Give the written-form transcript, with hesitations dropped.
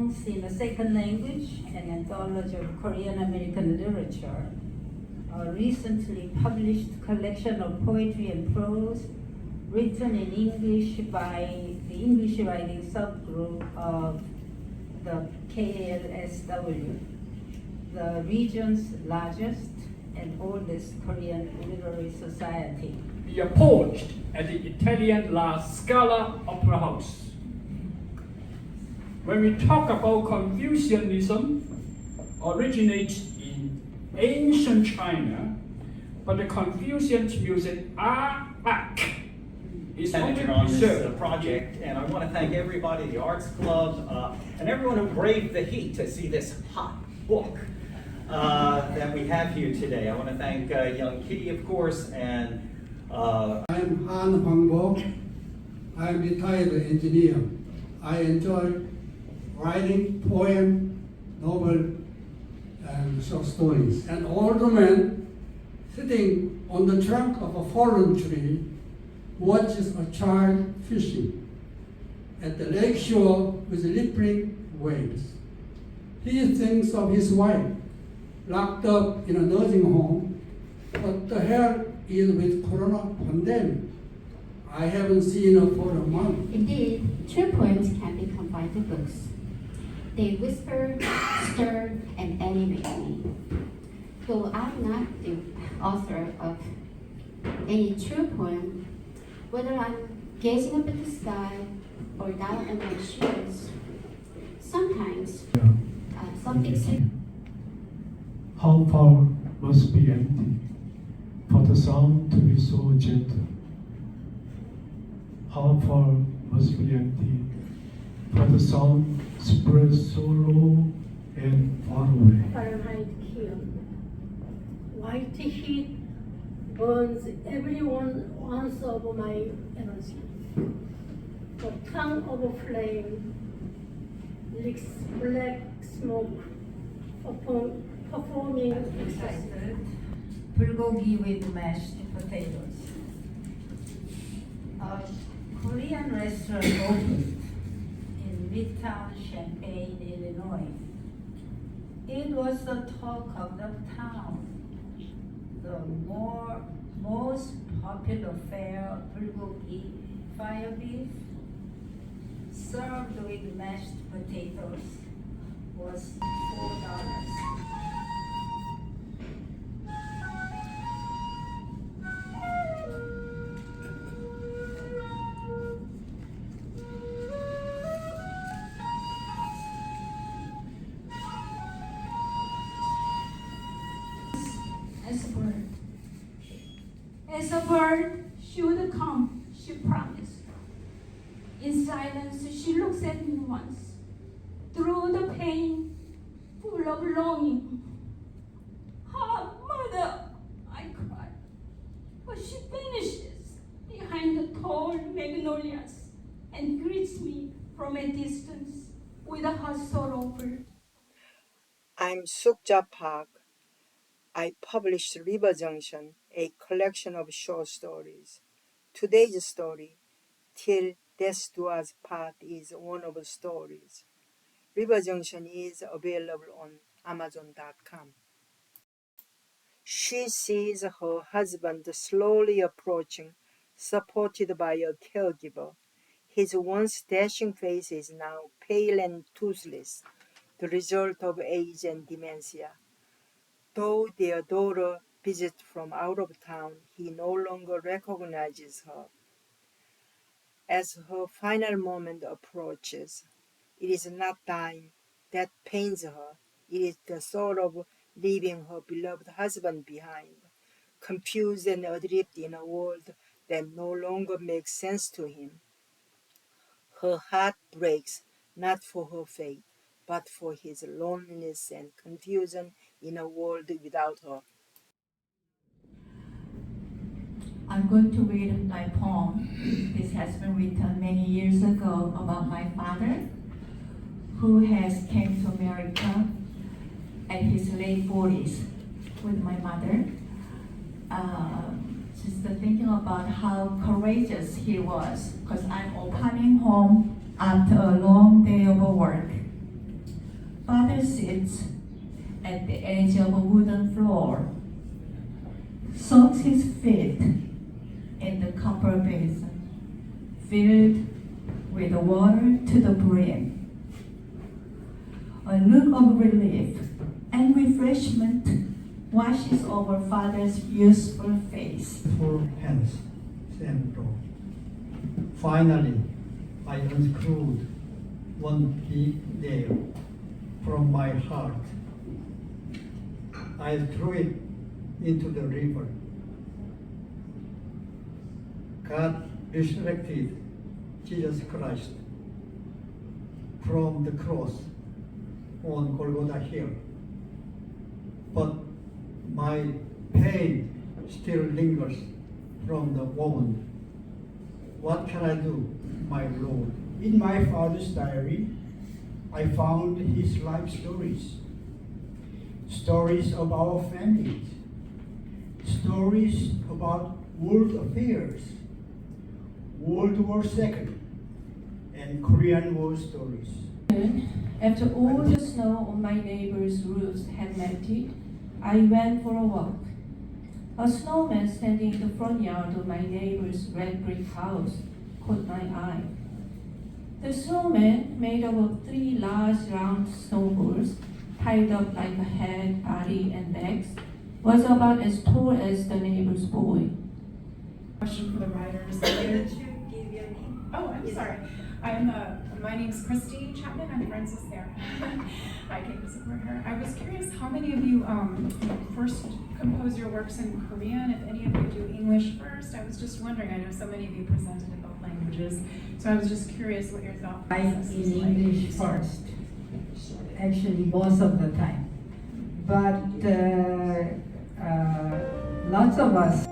Songs in a Second Language, an anthology of Korean American literature, a recently published collection of poetry and prose written in English by the English writing subgroup of the KLSW, the region's largest and oldest Korean literary society. Be approached at the Italian La Scala Opera House. When we talk about Confucianism, originates in ancient China, but the Confucian music is only Senator on this preserved. project, and I want to thank everybody, the Arts Club, and everyone who braved the heat to see this hot book that we have here today. I want to thank young Kitty, of course, and I'm Han Hwang-bo. I'm retired engineer. I enjoy writing poem, novel, and short stories. An old man sitting on the trunk of a fallen tree watches a child fishing at the lake shore with rippling waves. He thinks of his wife locked up in a nursing home, but the hell is with corona pandemic. I haven't seen her for a month. Indeed, true poems can be confined to books. They whisper, stir, and animate me. Though I'm not the author of any true poem, whether I'm gazing up at the sky or down at my shoes, sometimes something sacred. How far must be empty for the sound to be so gentle? How far must be empty for the sound spread so low and far away? Fahrenheit kill. White heat burns every ounce of my energy. The tongue of a flame licks black smoke, performing Excited. 불고기 with mashed potatoes. A Korean restaurant opened in Midtown Champaign, Illinois. It was the talk of the town. The most popular fare, bulgogi, fire beef, served with mashed potatoes, was $4. As a bird, she would come, she promised. In silence, she looks at me once, through the pain, full of longing. Ah, mother, I cried. But she vanishes behind the tall magnolias and greets me from a distance with a heart sorrowful. I'm Sukja Park. I published River Junction, a collection of short stories. Today's story, Till Death Do Us Part, is one of the stories. River Junction is available on Amazon.com. She sees her husband slowly approaching, supported by a caregiver. His once dashing face is now pale and toothless, the result of age and dementia. Though their daughter visits from out of town, he no longer recognizes her. As her final moment approaches, it is not dying that pains her. It is the thought of leaving her beloved husband behind, confused and adrift in a world that no longer makes sense to him. Her heart breaks not for her fate, but for his loneliness and confusion in a world without her. I'm going to read my poem. This has been written many years ago about my father, who has came to America at his late 40s with my mother. Just thinking about how courageous he was, because I'm coming home after a long day of work. Father sits at the edge of a wooden floor, soaks his feet in the copper basin, filled with water to the brim. A look of relief and refreshment washes over Father's youthful face. Full hands, Sandro. Finally, I unscrewed one big nail from my heart. I threw it into the river. God resurrected Jesus Christ from the cross on Golgotha Hill. But my pain still lingers from the wound. What can I do, my Lord? In my father's diary, I found his life stories. Stories of our families. Stories about world affairs, World War II, and Korean War stories. After all the snow on my neighbor's roofs had melted, I went for a walk. A snowman standing in the front yard of my neighbor's red brick house caught my eye. The snowman, made up of 3 large round snowballs, piled up like a head, body, and legs, was about as tall as the neighbor's boy. Question for the writers. Oh, I'm sorry. My name's Christy Chapman. I'm Frances there. I came to support her. I was curious how many of you first compose your works in Korean, if any of you do English first. I was just wondering, I know so many of you presented in both languages, so I was just curious what your thought process was like. In English first, actually most of the time. But lots of us